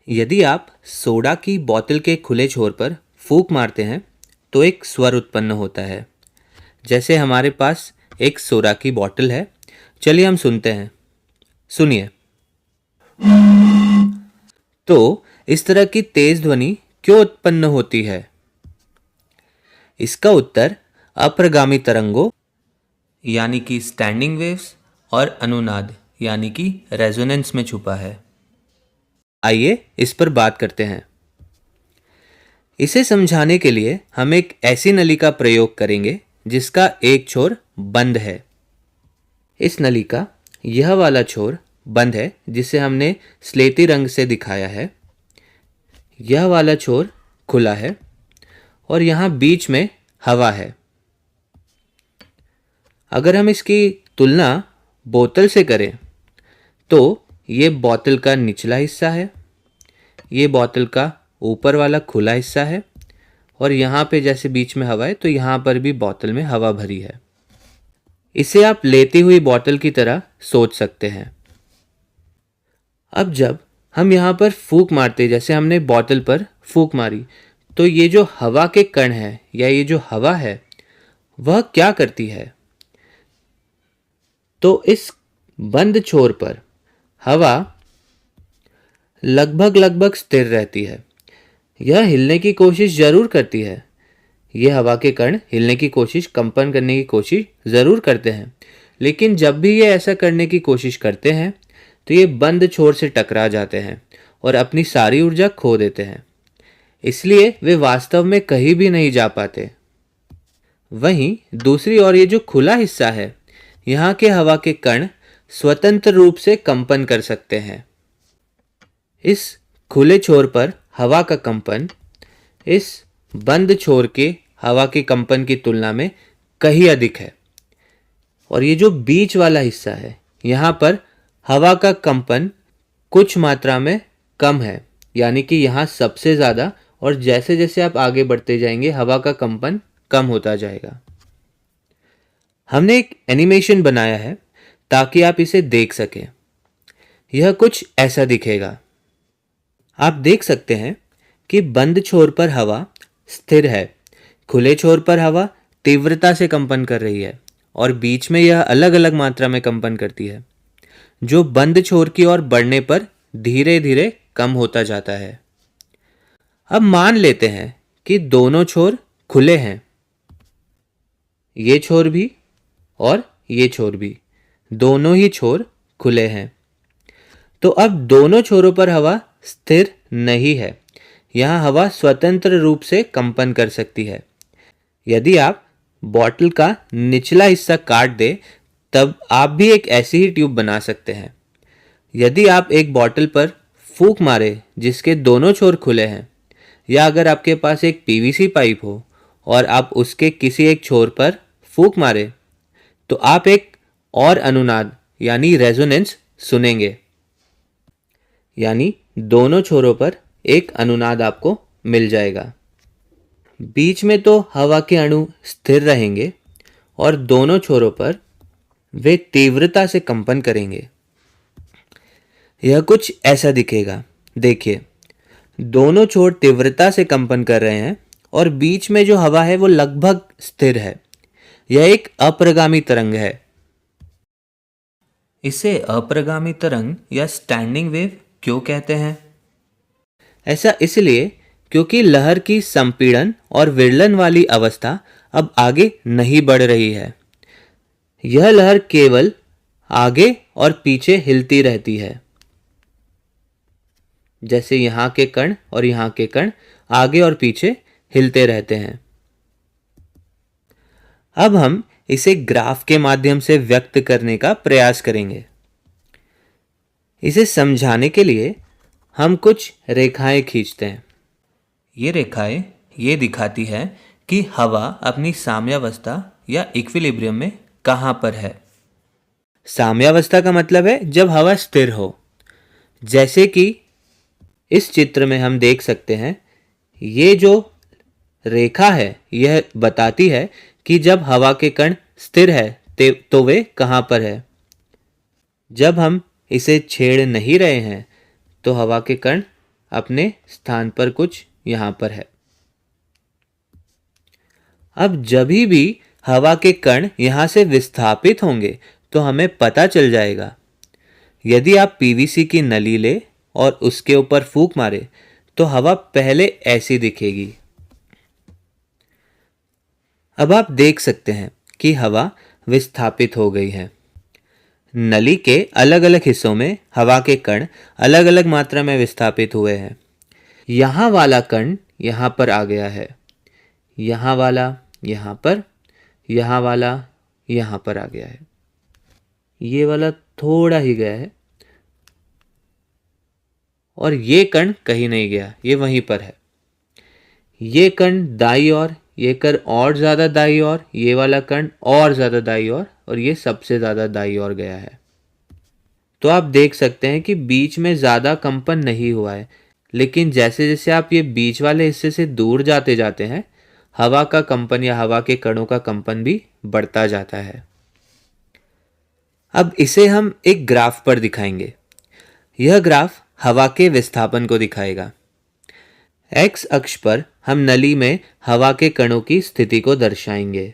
यदि आप सोडा की बोतल के खुले छोर पर फूंक मारते हैं तो एक स्वर उत्पन्न होता है, जैसे हमारे पास एक सोडा की बोतल है। चलिए हम सुनते हैं। सुनिए। तो इस तरह की तेज ध्वनि क्यों उत्पन्न होती है? इसका उत्तर अप्रगामी तरंगों यानी कि स्टैंडिंग वेव्स और अनुनाद यानी कि रेजोनेंस में छुपा है। आइए इस पर बात करते हैं। इसे समझाने के लिए हम एक ऐसी नली का प्रयोग करेंगे जिसका एक छोर बंद है। इस नली का यह वाला छोर बंद है, जिसे हमने स्लेटी रंग से दिखाया है। यह वाला छोर खुला है और यहाँ बीच में हवा है। अगर हम इसकी तुलना बोतल से करें तो ये बोतल का निचला हिस्सा है, ये बोतल का ऊपर वाला खुला हिस्सा है और यहाँ पे जैसे बीच में हवा है तो यहाँ पर भी बोतल में हवा भरी है। इसे आप लेती हुई बोतल की तरह सोच सकते हैं। अब जब हम यहाँ पर फूंक मारते, जैसे हमने बोतल पर फूंक मारी, तो ये जो हवा के कण है या ये जो हवा है वह क्या करती है? तो इस बंद छोर पर हवा लगभग स्थिर रहती है। यह हिलने की कोशिश जरूर करती है। ये हवा के कण हिलने की कोशिश, कंपन करने की कोशिश ज़रूर करते हैं, लेकिन जब भी ये ऐसा करने की कोशिश करते हैं तो ये बंद छोर से टकरा जाते हैं और अपनी सारी ऊर्जा खो देते हैं। इसलिए वे वास्तव में कहीं भी नहीं जा पाते। वहीं दूसरी ओर ये जो खुला हिस्सा है, यहाँ के हवा के कण स्वतंत्र रूप से कंपन कर सकते हैं। इस खुले छोर पर हवा का कंपन इस बंद छोर के हवा के कंपन की तुलना में कहीं अधिक है। और ये जो बीच वाला हिस्सा है, यहाँ पर हवा का कंपन कुछ मात्रा में कम है, यानी कि यहाँ सबसे ज़्यादा, और जैसे जैसे आप आगे बढ़ते जाएंगे हवा का कंपन कम होता जाएगा। हमने एक एनिमेशन बनाया है ताकि आप इसे देख सकें। यह कुछ ऐसा दिखेगा। आप देख सकते हैं कि बंद छोर पर हवा स्थिर है, खुले छोर पर हवा तीव्रता से कंपन कर रही है और बीच में यह अलग अलग मात्रा में कंपन करती है, जो बंद छोर की ओर बढ़ने पर धीरे धीरे कम होता जाता है। अब मान लेते हैं कि दोनों छोर खुले हैं, ये छोर भी और ये छोर भी, दोनों ही छोर खुले हैं। तो अब दोनों छोरों पर हवा स्थिर नहीं है, यहाँ हवा स्वतंत्र रूप से कंपन कर सकती है। यदि आप बॉटल का निचला हिस्सा काट दें तब आप भी एक ऐसी ही ट्यूब बना सकते हैं। यदि आप एक बॉटल पर फूंक मारे जिसके दोनों छोर खुले हैं, या अगर आपके पास एक पीवीसी पाइप हो और आप उसके किसी एक छोर पर फूंक मारे, तो आप एक और अनुनाद यानी रेजोनेंस सुनेंगे। यानी दोनों छोरों पर एक अनुनाद आपको मिल जाएगा। बीच में तो हवा के अणु स्थिर रहेंगे और दोनों छोरों पर वे तीव्रता से कंपन करेंगे। यह कुछ ऐसा दिखेगा। देखिए, दोनों छोर तीव्रता से कंपन कर रहे हैं और बीच में जो हवा है वो लगभग स्थिर है। यह एक अप्रगामी तरंग है। इसे अप्रगामी तरंग या स्टैंडिंग वेव क्यों कहते हैं? ऐसा इसलिए क्योंकि लहर की संपीड़न और विरलन वाली अवस्था अब आगे नहीं बढ़ रही है। यह लहर केवल आगे और पीछे हिलती रहती है। जैसे यहाँ के कण और यहाँ के कण आगे और पीछे हिलते रहते हैं। अब हम इसे ग्राफ के माध्यम से व्यक्त करने का प्रयास करेंगे। इसे समझाने के लिए हम कुछ रेखाएं खींचते हैं। ये रेखाएं ये दिखाती है कि हवा अपनी साम्यावस्था या इक्विलिब्रियम में कहाँ पर है। साम्यावस्था का मतलब है जब हवा स्थिर हो। जैसे कि इस चित्र में हम देख सकते हैं, ये जो रेखा है यह बताती है कि जब हवा के कण स्थिर है तो वे कहाँ पर है। जब हम इसे छेड़ नहीं रहे हैं तो हवा के कण अपने स्थान पर कुछ यहाँ पर है। अब जब भी हवा के कण यहाँ से विस्थापित होंगे तो हमें पता चल जाएगा। यदि आप पीवीसी की नली ले और उसके ऊपर फूंक मारे तो हवा पहले ऐसी दिखेगी। अब आप देख सकते हैं कि हवा विस्थापित हो गई है। नली के अलग अलग हिस्सों में हवा के कण अलग अलग मात्रा में विस्थापित हुए हैं। यहाँ वाला कण यहाँ पर आ गया है, यहाँ वाला यहाँ पर, यहाँ वाला यहाँ पर आ गया है, ये वाला थोड़ा ही गया है और ये कण कहीं नहीं गया, ये वहीं पर है। ये कण दाईं ओर, ये कण और ज़्यादा दाईं ओर, ये वाला कण और ज़्यादा दाईं ओर और ये सबसे ज़्यादा दाईं ओर गया है। तो आप देख सकते हैं कि बीच में ज़्यादा कंपन नहीं हुआ है, लेकिन जैसे जैसे आप ये बीच वाले हिस्से से दूर जाते जाते हैं हवा का कंपन या हवा के कणों का कंपन भी बढ़ता जाता है। अब इसे हम एक ग्राफ पर दिखाएंगे। यह ग्राफ हवा के विस्थापन को दिखाएगा। एक्स अक्ष पर हम नली में हवा के कणों की स्थिति को दर्शाएंगे।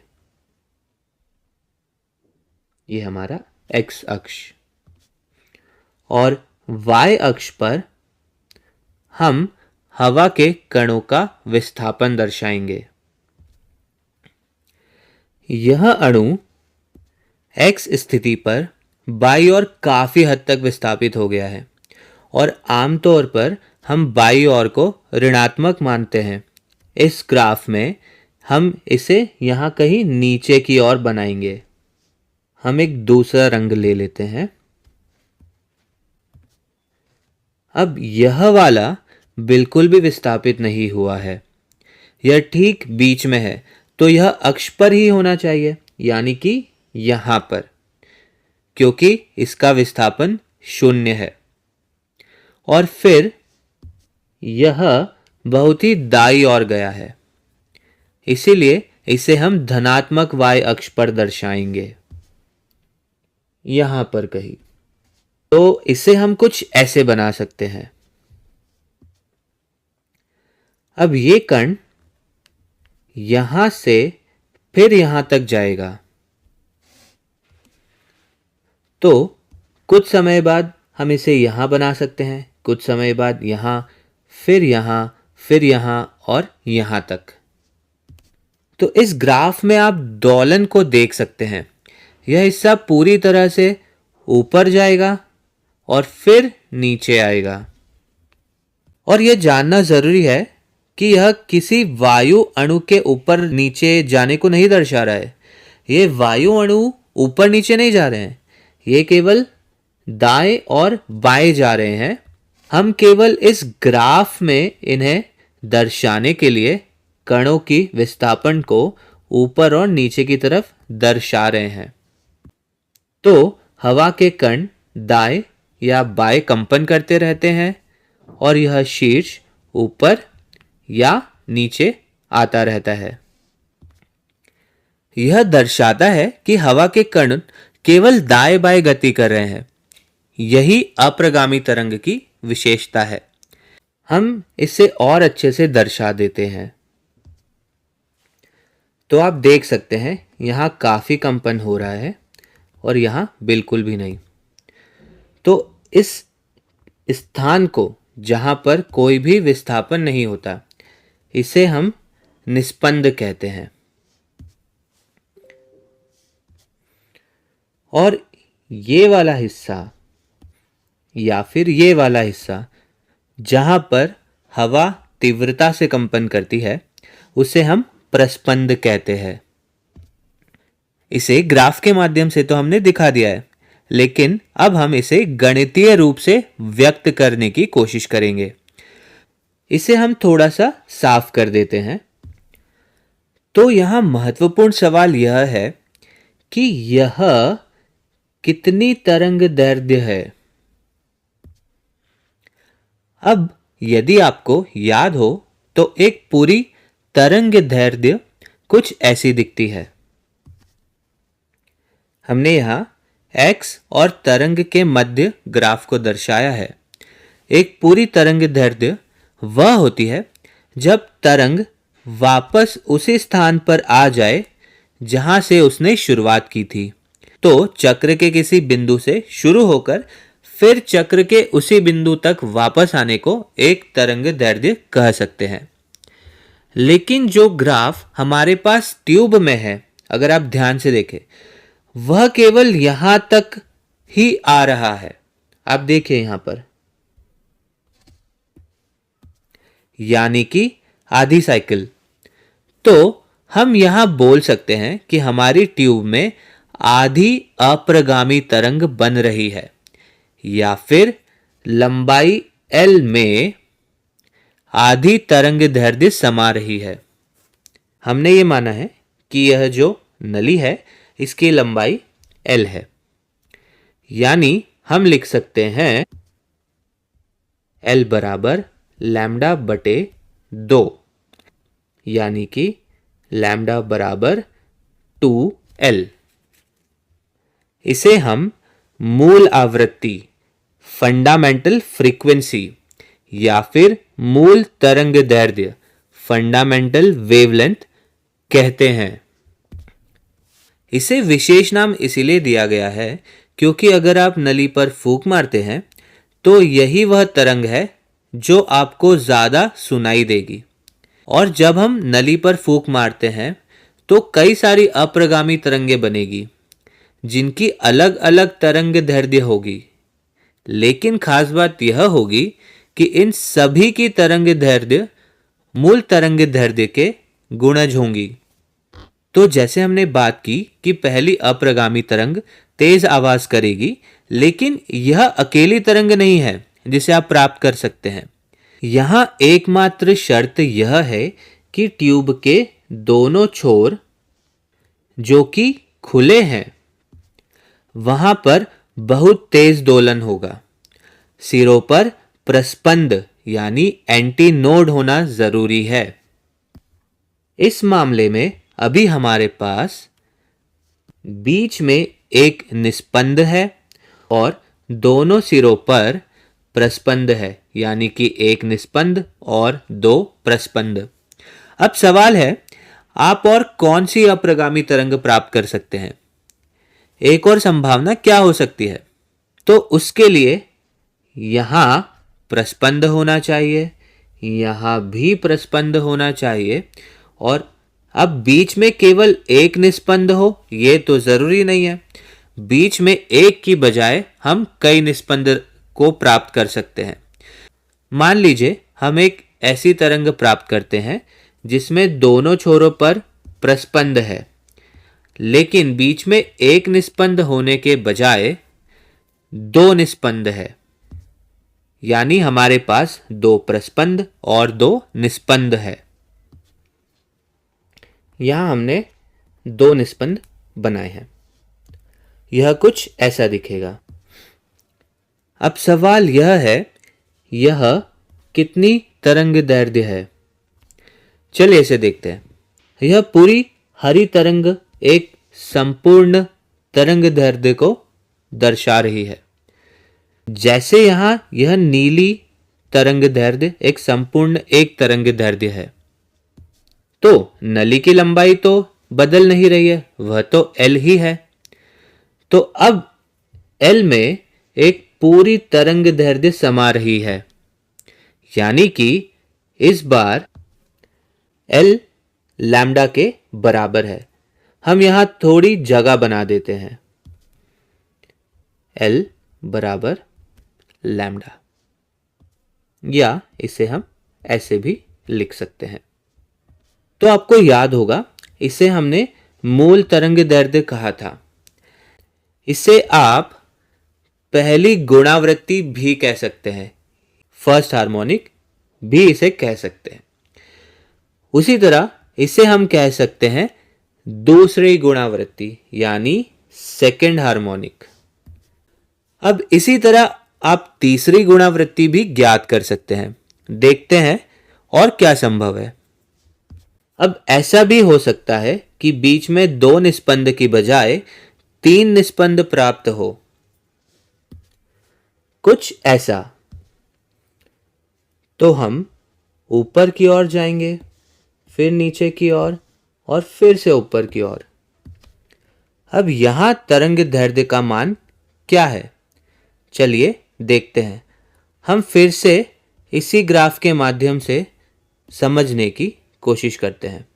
ये हमारा एक्स अक्ष, और वाई अक्ष पर हम हवा के कणों का विस्थापन दर्शाएंगे। यह अणु एक्स स्थिति पर बाईं ओर काफी हद तक विस्थापित हो गया है और आमतौर पर हम बाईं ओर को ऋणात्मक मानते हैं। इस ग्राफ में हम इसे यहाँ कहीं नीचे की ओर बनाएंगे। हम एक दूसरा रंग ले लेते हैं। अब यह वाला बिल्कुल भी विस्थापित नहीं हुआ है, यह ठीक बीच में है, तो यह अक्ष पर ही होना चाहिए, यानी कि यहाँ पर, क्योंकि इसका विस्थापन 0 है। और फिर यह बहुत ही दाईं ओर गया है, इसीलिए इसे हम धनात्मक y अक्ष पर दर्शाएंगे, यहां पर कहीं। तो इसे हम कुछ ऐसे बना सकते हैं। अब ये कण यहां से फिर यहां तक जाएगा, तो कुछ समय बाद हम इसे यहां बना सकते हैं, कुछ समय बाद यहां, फिर यहां, फिर यहां और यहां तक। तो इस ग्राफ में आप दोलन को देख सकते हैं। यह हिस्सा पूरी तरह से ऊपर जाएगा और फिर नीचे आएगा। और यह जानना जरूरी है कि यह किसी वायु अणु के ऊपर नीचे जाने को नहीं दर्शा रहा है। ये वायु अणु ऊपर नीचे नहीं जा रहे हैं, ये केवल दाएं और बाएं जा रहे हैं। हम केवल इस ग्राफ में इन्हें दर्शाने के लिए कणों की विस्थापन को ऊपर और नीचे की तरफ दर्शा रहे हैं। तो हवा के कण दाएं या बाएं कंपन करते रहते हैं और यह शीर्ष ऊपर या नीचे आता रहता है। यह दर्शाता है कि हवा के कण केवल दाएं बाएं गति कर रहे हैं। यही अप्रगामी तरंग की विशेषता है। हम इसे और अच्छे से दर्शा देते हैं। तो आप देख सकते हैं यहाँ काफी कंपन हो रहा है और यहाँ बिल्कुल भी नहीं। तो इस स्थान को जहाँ पर कोई भी विस्थापन नहीं होता, इसे हम निस्पंद कहते हैं। और ये वाला हिस्सा या फिर ये वाला हिस्सा जहां पर हवा तीव्रता से कंपन करती है, उसे हम प्रस्पंद कहते हैं। इसे ग्राफ के माध्यम से तो हमने दिखा दिया है, लेकिन अब हम इसे गणितीय रूप से व्यक्त करने की कोशिश करेंगे। इसे हम थोड़ा सा साफ कर देते हैं। तो यहां महत्वपूर्ण सवाल यह है कि यह कितनी तरंग दैर्ध्य है। अब यदि आपको याद हो तो एक पूरी तरंग दैर्ध्य कुछ ऐसी दिखती है। हमने यहां x और तरंग के मध्य ग्राफ को दर्शाया है। एक पूरी तरंग दैर्ध्य वह होती है जब तरंग वापस उसी स्थान पर आ जाए जहां से उसने शुरुआत की थी। तो चक्र के किसी बिंदु से शुरू होकर फिर चक्र के उसी बिंदु तक वापस आने को एक तरंग दैर्ध्य कह सकते हैं। लेकिन जो ग्राफ हमारे पास ट्यूब में है, अगर आप ध्यान से देखें, वह केवल यहां तक ही आ रहा है। आप देखिए यहां पर, यानी कि आधी साइकिल। तो हम यहां बोल सकते हैं कि हमारी ट्यूब में आधी अप्रगामी तरंग बन रही है, या फिर लंबाई L में आधी तरंग दैर्ध्य समा रही है। हमने ये माना है कि यह जो नली है इसकी लंबाई L है, यानी हम लिख सकते हैं L बराबर लैम्डा बटे 2, यानी कि लैम्डा बराबर 2L। इसे हम मूल आवृत्ति, फंडामेंटल फ्रीक्वेंसी, या फिर मूल तरंग दैर्ध्य, फंडामेंटल वेवलेंथ कहते हैं। इसे विशेष नाम इसीलिए दिया गया है क्योंकि अगर आप नली पर फूंक मारते हैं तो यही वह तरंग है जो आपको ज्यादा सुनाई देगी। और जब हम नली पर फूंक मारते हैं तो कई सारी अप्रगामी तरंगे बनेगी जिनकी अलग अलग तरंग दैर्ध्य होगी। लेकिन खास बात यह होगी कि इन सभी की तरंग दैर्ध्य मूल तरंग दैर्ध्य के गुणज होंगी। तो जैसे हमने बात की कि पहली अप्रगामी तरंग तेज आवाज करेगी, लेकिन यह अकेली तरंग नहीं है जिसे आप प्राप्त कर सकते हैं। यहां एकमात्र शर्त यह है कि ट्यूब के दोनों छोर जो कि खुले हैं वहां पर बहुत तेज दोलन होगा। सिरों पर प्रस्पंद यानी एंटी नोड होना जरूरी है। इस मामले में अभी हमारे पास बीच में एक निस्पंद है और दोनों सिरों पर प्रस्पंद है, यानी कि एक निस्पंद और 2 प्रस्पंद। अब सवाल है, आप और कौन सी अप्रगामी तरंग प्राप्त कर सकते हैं? एक और संभावना क्या हो सकती है? तो उसके लिए यहां प्रस्पंद होना चाहिए, यहां भी प्रस्पंद होना चाहिए, और अब बीच में केवल एक निस्पंद हो यह तो जरूरी नहीं है। बीच में एक की बजाय हम कई निस्पंद को प्राप्त कर सकते हैं। मान लीजिए हम एक ऐसी तरंग प्राप्त करते हैं जिसमें दोनों छोरों पर प्रस्पंद है, लेकिन बीच में एक निस्पंद होने के बजाय 2 निस्पंद है, यानी हमारे पास 2 प्रस्पंद और 2 निस्पंद है। यहां हमने 2 निस्पंद बनाए हैं। यह कुछ ऐसा दिखेगा। अब सवाल यह है, यह कितनी तरंग दैर्ध्य है? चलिए इसे देखते हैं। यह पूरी हरी तरंग एक संपूर्ण तरंग दैर्ध्य को दर्शा रही है, जैसे यहां यह नीली तरंग दैर्ध्य एक संपूर्ण एक तरंग दैर्ध्य है। तो नली की लंबाई तो बदल नहीं रही है, वह तो L ही है। तो अब L में एक पूरी तरंग दैर्ध्य समा रही है, यानी कि इस बार L लैम्डा के बराबर है। हम यहां थोड़ी जगह बना देते हैं, L बराबर लैम्डा, या इसे हम ऐसे भी लिख सकते हैं। तो आपको याद होगा इसे हमने मूल तरंग दैर्ध्य कहा था। इसे आप पहली गुणावृत्ति भी कह सकते हैं, फर्स्ट हार्मोनिक भी इसे कह सकते हैं। उसी तरह इसे हम कह सकते हैं दूसरी गुणावृत्ति यानी सेकंड हार्मोनिक। अब इसी तरह आप तीसरी गुणावृत्ति भी ज्ञात कर सकते हैं। देखते हैं और क्या संभव है। अब ऐसा भी हो सकता है कि बीच में 2 निस्पंद की बजाय 3 निस्पंद प्राप्त हो, कुछ ऐसा। तो हम ऊपर की ओर जाएंगे, फिर नीचे की ओर और फिर से ऊपर की ओर। अब यहां तरंग दैर्ध्य का मान क्या है, चलिए देखते हैं। हम फिर से इसी ग्राफ के माध्यम से समझने की कोशिश करते हैं।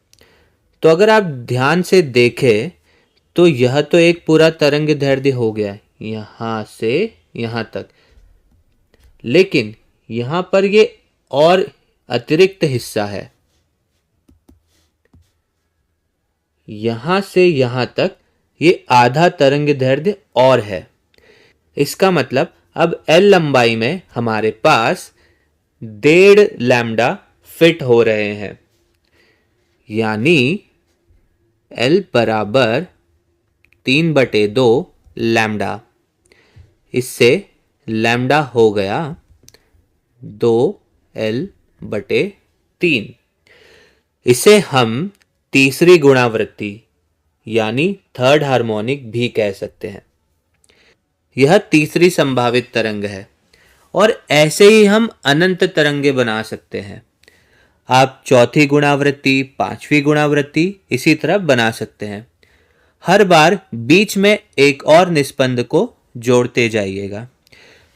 तो अगर आप ध्यान से देखें तो यह तो एक पूरा तरंग दैर्ध्य हो गया यहां से यहां तक, लेकिन यहां पर ये और अतिरिक्त हिस्सा है, यहां से यहां तक ये आधा तरंग दैर्ध्य और है। इसका मतलब अब L लंबाई में हमारे पास 1.5 लैम्डा फिट हो रहे हैं, यानी L बराबर 3/2 लैम्डा। इससे लैम्डा हो गया 2L/3। इसे हम तीसरी गुणावृत्ति यानी थर्ड हार्मोनिक भी कह सकते हैं। यह तीसरी संभावित तरंग है और ऐसे ही हम अनंत तरंगे बना सकते हैं। आप चौथी गुणावृत्ति, पांचवी गुणावृत्ति इसी तरह बना सकते हैं। हर बार बीच में एक और निस्पंद को जोड़ते जाइएगा।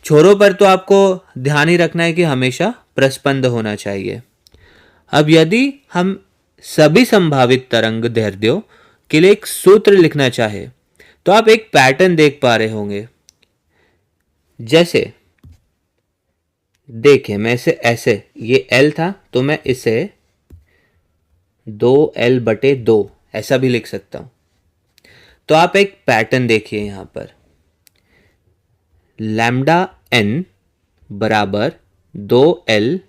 छोरों पर तो आपको ध्यान ही रखना है कि हमेशा प्रस्पंद होना चाहिए। अब यदि हम सभी संभावित तरंग दैर्ध्यों के लिए एक सूत्र लिखना चाहे तो आप एक पैटर्न देख पा रहे होंगे। जैसे देखें, मैं इसे ऐसे, ये L था तो मैं इसे 2L/2 ऐसा भी लिख सकता हूं। तो आप एक पैटर्न देखिए यहां पर, लैम्डा n बराबर 2L/n,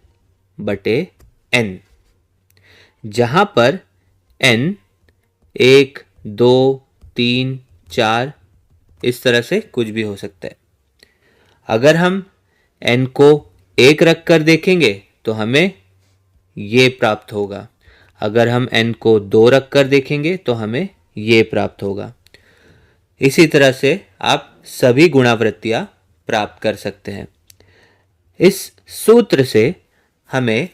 जहां पर n 1, 2, 3, 4 इस तरह से कुछ भी हो सकता है। अगर हम n को 1 रखकर देखेंगे तो हमें ये प्राप्त होगा। अगर हम n को 2 रखकर देखेंगे तो हमें ये प्राप्त होगा। इसी तरह से आप सभी गुणावृत्तियां प्राप्त कर सकते हैं। इस सूत्र से हमें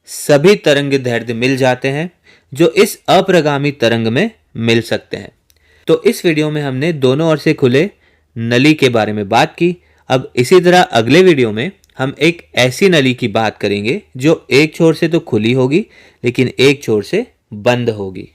सभी तरंग दैर्ध्य मिल जाते हैं जो इस अप्रगामी तरंग में मिल सकते हैं। तो इस वीडियो में हमने दोनों ओर से खुले नली के बारे में बात की। अब इसी तरह अगले वीडियो में हम एक ऐसी नली की बात करेंगे जो एक छोर से तो खुली होगी लेकिन एक छोर से बंद होगी।